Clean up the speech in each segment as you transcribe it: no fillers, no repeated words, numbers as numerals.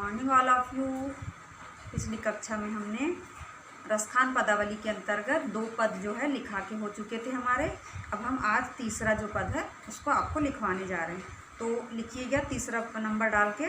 Morning all of you. पिछली कक्षा में हमने रसखान पदावली के अंतर्गत 2 पद जो है लिखा के हो चुके थे हमारे। अब हम आज तीसरा जो पद है उसको आपको लिखवाने जा रहे हैं। तो लिखिएगा तीसरा नंबर डाल के,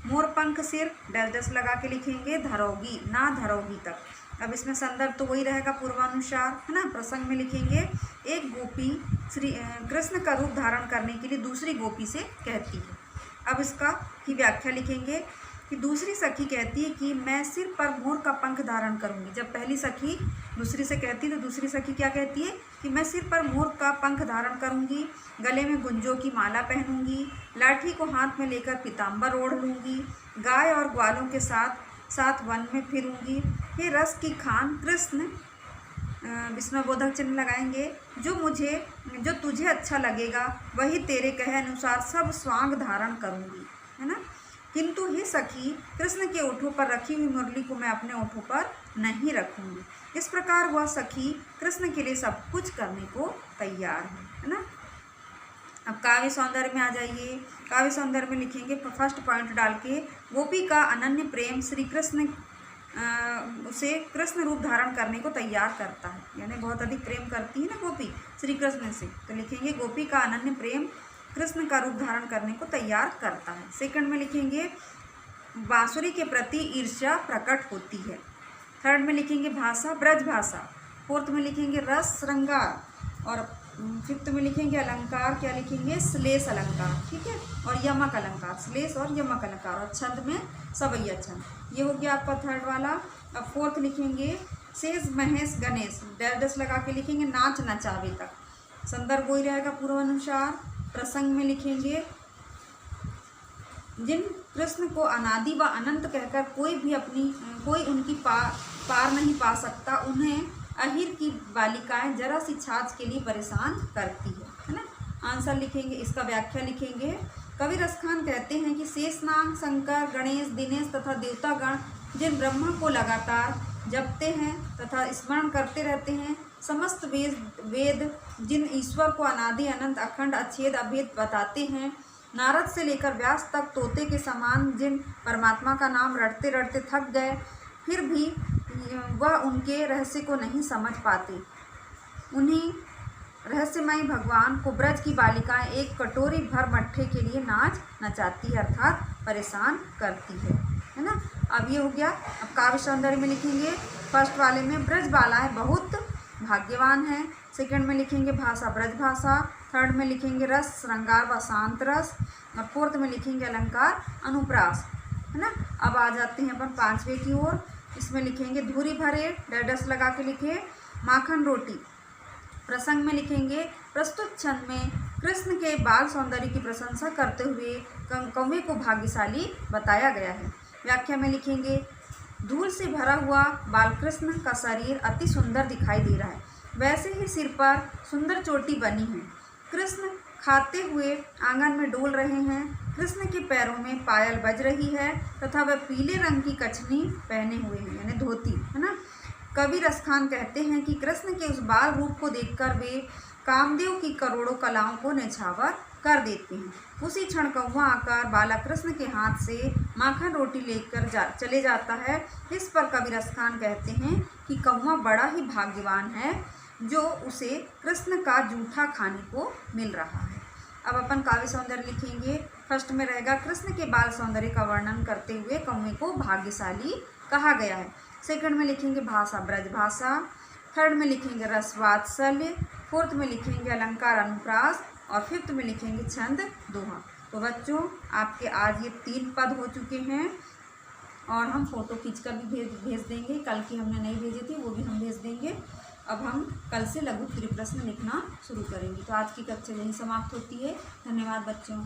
मोर पंख सिर डैश डैश लगा के लिखेंगे धरोगी ना धरोगी तक। अब इसमें संदर्भ तो वही रहेगा पूर्वानुसार, है ना। प्रसंग में लिखेंगे एक गोपी श्री कृष्ण का रूप धारण करने के लिए दूसरी गोपी से कहती है। अब इसका की व्याख्या लिखेंगे कि दूसरी सखी कहती है कि मैं सिर पर मोर का पंख धारण करूंगी। जब पहली सखी दूसरी से कहती है तो दूसरी सखी क्या कहती है कि मैं सिर पर मोर का पंख धारण करूंगी, गले में गुंजों की माला पहनूंगी, लाठी को हाथ में लेकर पीताम्बर ओढ़ लूंगी, गाय और ग्वालों के साथ साथ वन में फिरूंगी। हे रस की खान कृष्ण, विस्मय बोधक चिन्ह लगाएंगे, जो तुझे अच्छा लगेगा वही तेरे कहे अनुसार सब स्वांग धारण करूंगी, है ना। किंतु हे सखी, कृष्ण के ओठों पर रखी हुई मुरली को मैं अपने ओठों पर नहीं रखूंगी। इस प्रकार वह सखी कृष्ण के लिए सब कुछ करने को तैयार है ना। अब काव्य सौंदर्य में आ जाइए। काव्य सौंदर्य में लिखेंगे फर्स्ट पॉइंट डाल के, गोपी का अनन्य प्रेम श्री कृष्ण उसे कृष्ण रूप धारण करने को तैयार करता है, यानी बहुत अधिक प्रेम करती है ना गोपी श्री कृष्ण से। तो लिखेंगे गोपी का अनन्य प्रेम कृष्ण का रूप धारण करने को तैयार करता है। सेकंड में लिखेंगे बांसुरी के प्रति ईर्ष्या प्रकट होती है। थर्ड में लिखेंगे भाषा ब्रज भाषा। फोर्थ में लिखेंगे रस श्रृंगार। और फिफ्थ में लिखेंगे अलंकार, क्या लिखेंगे श्लेष अलंकार, ठीक है, और यमक अलंकार, श्लेष और यमक अलंकार। और छंद में सवैया छंद। ये हो गया आपका थर्ड वाला। अब फोर्थ लिखेंगे शेष महेश गणेश, डैश डैश लगा के लिखेंगे नाच नचावे तक। संदर्भ वही रहेगा पूर्वानुसार। प्रसंग में लिखेंगे जिन कृष्ण को अनादि व अनंत कहकर कोई उनकी पार नहीं पा सकता, उन्हें अहिर की बालिकाएं जरा सी छाछ के लिए परेशान करती है ना। आंसर लिखेंगे, इसका व्याख्या लिखेंगे। कवि रसखान कहते हैं कि शेषनाग, शंकर, गणेश, दिनेश तथा देवतागण जिन ब्रह्मा को लगातार जपते हैं तथा स्मरण करते रहते हैं, समस्त वेद जिन ईश्वर को अनादि अनंत अखंड अछेद अभेद बताते हैं, नारद से लेकर व्यास तक तोते के समान जिन परमात्मा का नाम रटते रटते थक गए फिर भी वह उनके रहस्य को नहीं समझ पाते, उन्हीं रहस्यमयी भगवान को ब्रज की बालिकाएं एक कटोरी भर मट्ठे के लिए नाच नचाती है, अर्थात परेशान करती है ना। अब ये हो गया। अब काव्य सौंदर्य में लिखेंगे फर्स्ट वाले में ब्रज बालाएं बहुत भाग्यवान हैं। सेकंड में लिखेंगे भाषा ब्रज भाषा। थर्ड में लिखेंगे रस श्रृंगार व शांत रस। और फोर्थ में लिखेंगे अलंकार अनुप्रास, है ना। अब आ जाते हैं अपन पांचवे की ओर। इसमें लिखेंगे धूरी भरे, डैश लगा के लिखे माखन रोटी। प्रसंग में लिखेंगे प्रस्तुत छंद में कृष्ण के बाल सौंदर्य की प्रशंसा करते हुए कौवे को भाग्यशाली बताया गया है। व्याख्या में लिखेंगे धूल से भरा हुआ बालकृष्ण का शरीर अति सुंदर दिखाई दे रहा है, वैसे ही सिर पर सुंदर चोटी बनी है। कृष्ण खाते हुए आंगन में डोल रहे हैं। कृष्ण के पैरों में पायल बज रही है तथा वह पीले रंग की कछनी पहने हुए हैं, यानी धोती, है ना। कवि रसखान कहते हैं कि कृष्ण के उस बाल रूप को देखकर वे कामदेव की करोड़ों कलाओं को न्यौछावर कर देते हैं। उसी क्षण कौवा आकर बाला कृष्ण के हाथ से माखन रोटी लेकर चले जाता है। इस पर कवि रसखान कहते हैं कि कौवा बड़ा ही भाग्यवान है जो उसे कृष्ण का जूठा खाने को मिल रहा है। अब अपन काव्य सौंदर्य लिखेंगे। फर्स्ट में रहेगा कृष्ण के बाल सौंदर्य का वर्णन करते हुए कौवे को भाग्यशाली कहा गया है। सेकंड में लिखेंगे भाषा ब्रज भाषा। थर्ड में लिखेंगे रस वात्सल्य। फोर्थ में लिखेंगे अलंकार अनुप्रास। और फिफ्थ में लिखेंगे छंद दोहा। तो बच्चों, आपके आज ये 3 पद हो चुके हैं और हम फोटो खींचकर भी भेज देंगे। कल की हमने नहीं भेजी थी, वो भी हम भेज देंगे। अब हम कल से लघु उत्तरीय प्रश्न लिखना शुरू करेंगे। तो आज की कक्षा यहीं समाप्त होती है। धन्यवाद बच्चों।